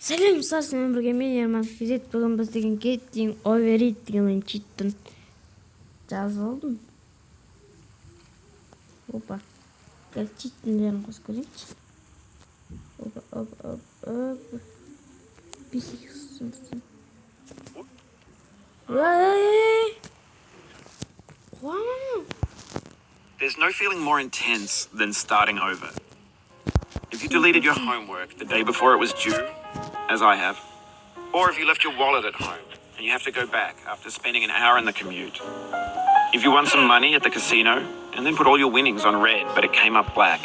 Сәлем, сенімен бірге мен Ерман Кезет. Бүгін біз деген Getting Over It деген читтін жазып алдым. Опа. Қазір читтіндерін қосып көреміз. Опа. Бесік сұмсын. There's no feeling more intense than starting over. If you deleted your homework the day before it was due, as I have, or if you left your wallet at home and you have to go back after spending an hour in the commute. If you won some money at the casino and then put all your winnings on red but it came up black.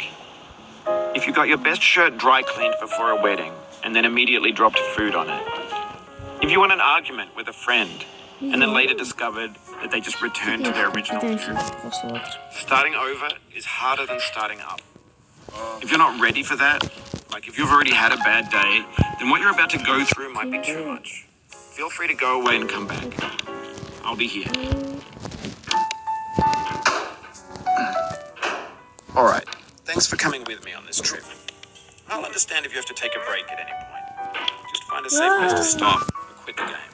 If you got your best shirt dry cleaned before a wedding and then immediately dropped food on it. If you won an argument with a friend and then later discovered that they just returned to their original view. Starting over is harder than starting up. If you're not ready for that, like if you've already had a bad day, then what you're about to go through might be too much. Feel free to go away and come back. I'll be here. All right. Thanks for coming with me on this trip. I'll understand if you have to take a break at any point. Just find a safe place to stop and quit the game.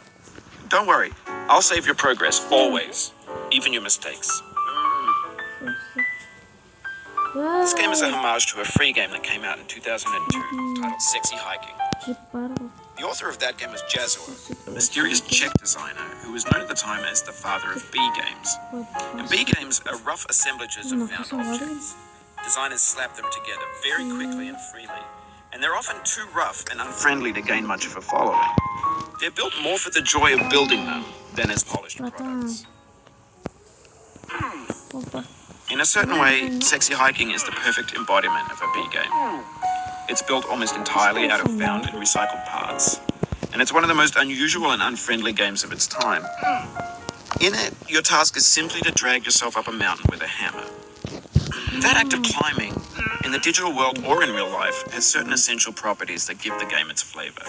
Don't worry. I'll save your progress, always. Even your mistakes. This game is a homage to a free game that came out in 2002, titled Sexy Hiking. The author of that game was Jazuo, a mysterious Czech designer who was known at the time as the father of B games. And B games are rough assemblages of found objects. Designers slap them together very quickly and freely, and they're often too rough and unfriendly to gain much of a following. They're built more for the joy of building them than as polished products. In a certain way, Sexy Hiking is the perfect embodiment of a B game. It's built almost entirely out of found and recycled parts, and it's one of the most unusual and unfriendly games of its time. In it, your task is simply to drag yourself up a mountain with a hammer. That act of climbing, in the digital world or in real life, has certain essential properties that give the game its flavor.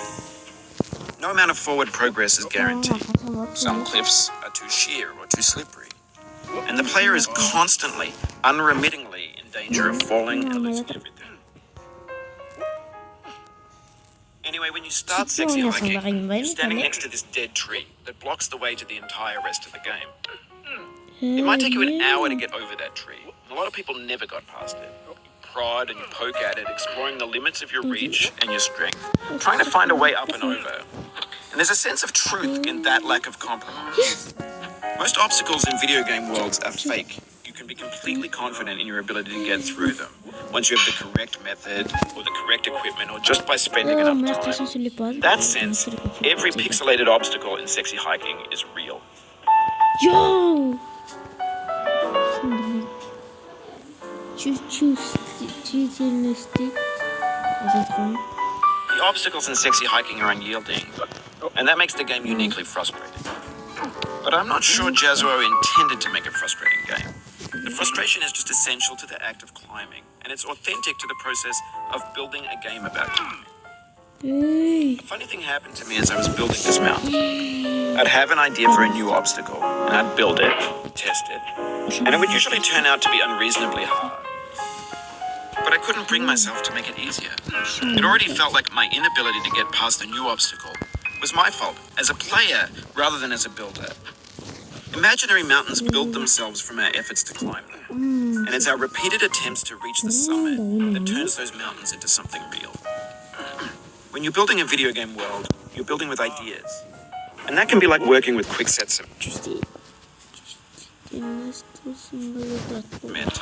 No amount of forward progress is guaranteed. Some cliffs are too sheer or too slippery, and the player is constantly, unremittingly in danger of falling and losing everything. Anyway, when you start Sexy Hiking, you're standing next to this dead tree that blocks the way to the entire rest of the game. It might take you an hour to get over that tree, and a lot of people never got past it. You prod and you poke at it, exploring the limits of your reach and your strength, trying to find a way up and over. And there's a sense of truth in that lack of compromise. Most obstacles in video game worlds are fake. You can be completely confident in your ability to get through them once you have the correct method or the correct equipment or just by spending enough time. In that sense, every pixelated obstacle in Sexy Hiking is real. Yo! The obstacles in Sexy Hiking are unyielding, and that makes the game uniquely frustrating. But I'm not sure Jazuo intended to make a frustrating game. The frustration is just essential to the act of climbing, and it's authentic to the process of building a game about climbing. A funny thing happened to me as I was building this mountain. I'd have an idea for a new obstacle, and I'd build it, test it, and it would usually turn out to be unreasonably hard. But I couldn't bring myself to make it easier. It already felt like my inability to get past the new obstacle was my fault as a player rather than as a builder. Imaginary mountains build themselves from our efforts to climb them, and it's our repeated attempts to reach the summit that turns those mountains into something real. When you're building a video game world, you're building with ideas, and that can be like working with quick sets of cement.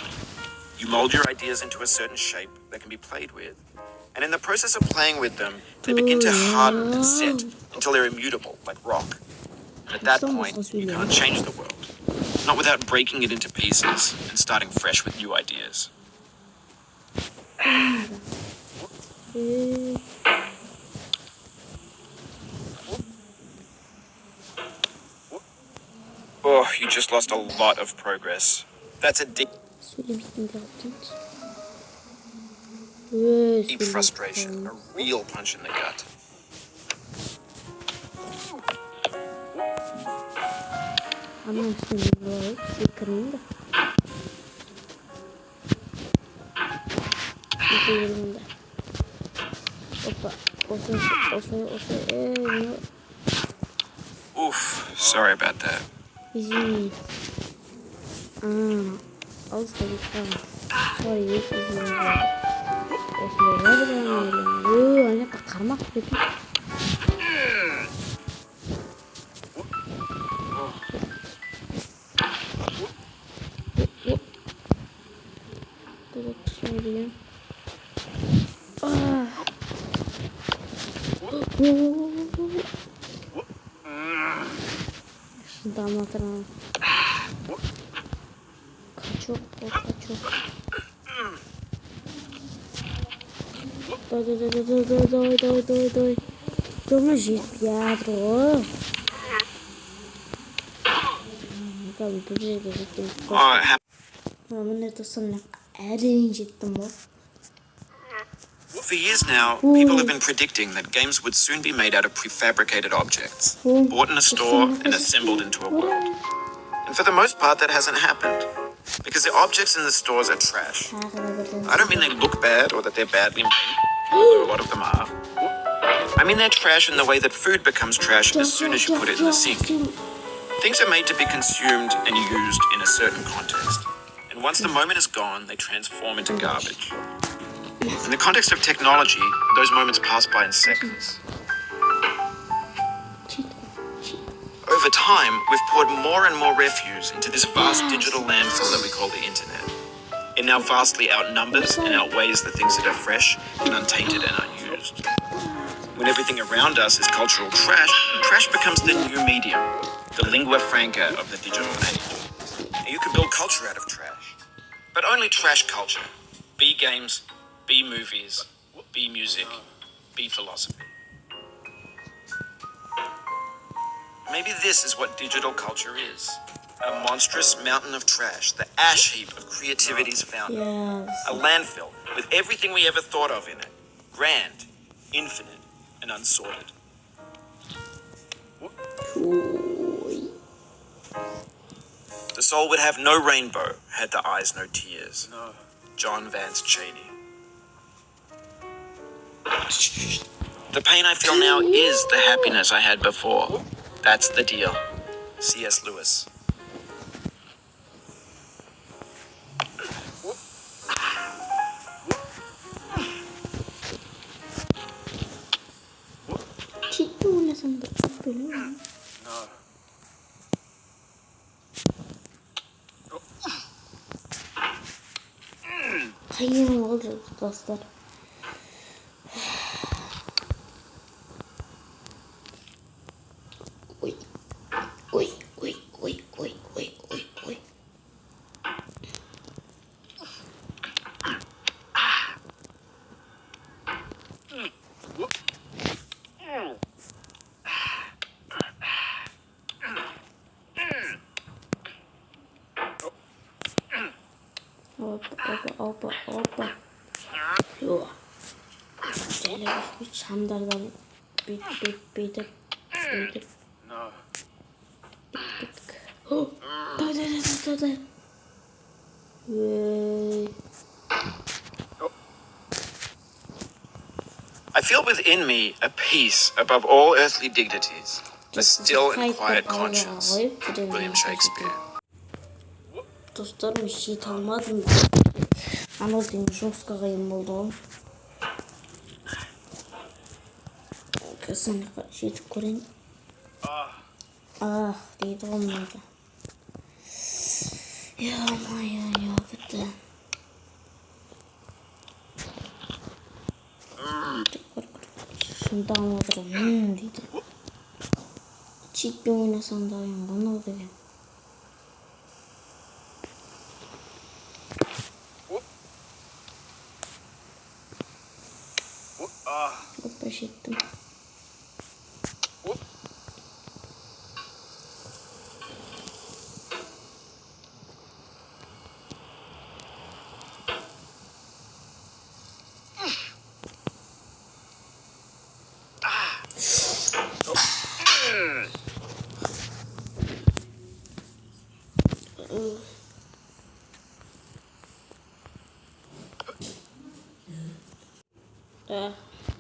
You mold your ideas into a certain shape that can be played with, and in the process of playing with them, they begin to harden and set until they're immutable, like rock. And at that point, you can't change the world, not without breaking it into pieces and starting fresh with new ideas. Oh, you just lost a lot of progress. That's a deep frustration, a real punch in the gut. Опа. no. Oof, sorry about that. Извини. Алыс та кетті. Sorry, извини. Осындайлар да ойлаймын. Ана жаққа қармақ кетті. Şöyle. Şuradan atalım. Kaçıyor. Doi. Toma jeito, piadro. Bakalım buraya gelecek. Ben de tasarım әрең жеттім ғой. For years now, people have been predicting that games would soon be made out of prefabricated objects, bought in a store and assembled into a world. And for the most part, that hasn't happened, because the objects in the stores are trash. I don't mean they look bad or that they're badly made, although a lot of them are. I mean they're trash in the way that food becomes trash as soon as you put it in the sink. Things are made to be consumed and used in a certain context. And once the moment is gone, they transform into garbage. In the context of technology, those moments pass by in seconds. Over time, we've poured more and more refuse into this vast digital landfill that we call the internet. It now vastly outnumbers and outweighs the things that are fresh and untainted and unused. When everything around us is cultural trash, trash becomes the new medium, the lingua franca of the digital age. And you can build culture out of trash. But only trash culture. Be games, be movies, be music, be philosophy. Maybe this is what digital culture is. A monstrous mountain of trash, the ash heap of creativity's fountain. Yes. A landfill with everything we ever thought of in it. Grand, infinite, and unsorted. The soul would have no rainbow, had the eyes no tears. No. John Vance Cheney. The pain I feel now is the happiness I had before. That's the deal. C.S. Lewis. Ciddi oynasam da böyle mi? Hayır olacak dostlar. Oy. Hoppa. Yo. Şöyle bir çamlardan bitip. No. Oh, dur. I feel within me a peace above all earthly dignities, a still and quiet conscience. William Shakespeare. Dostlarım şey almadım. Anladım, жұмысқа қиын болды ғой. Кәсін жетіп көрейін. Дейді ғой мынада. Ё-моё, бітті. Шында отырып, дейді. Читпен ойнасам да ойын деген. Hoppa şettim.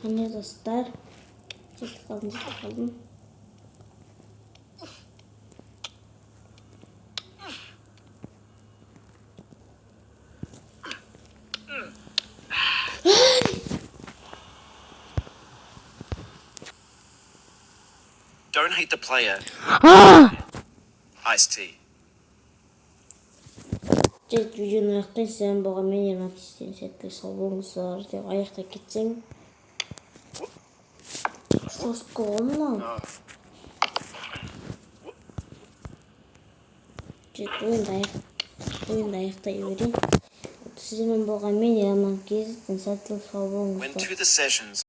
Қане достар. Жетіп қалдым. Don't hate the player. Iced tea. Видеоны аяқтайын, сіздермен болған мен ерматистен сәттілік сау болыңыздар деп аяқтай кетсең. Жостық ғой мынау. Ойынды аяқтай берейін. Сіздермен болған мен ерматистен сәттілік сау болыңыздар.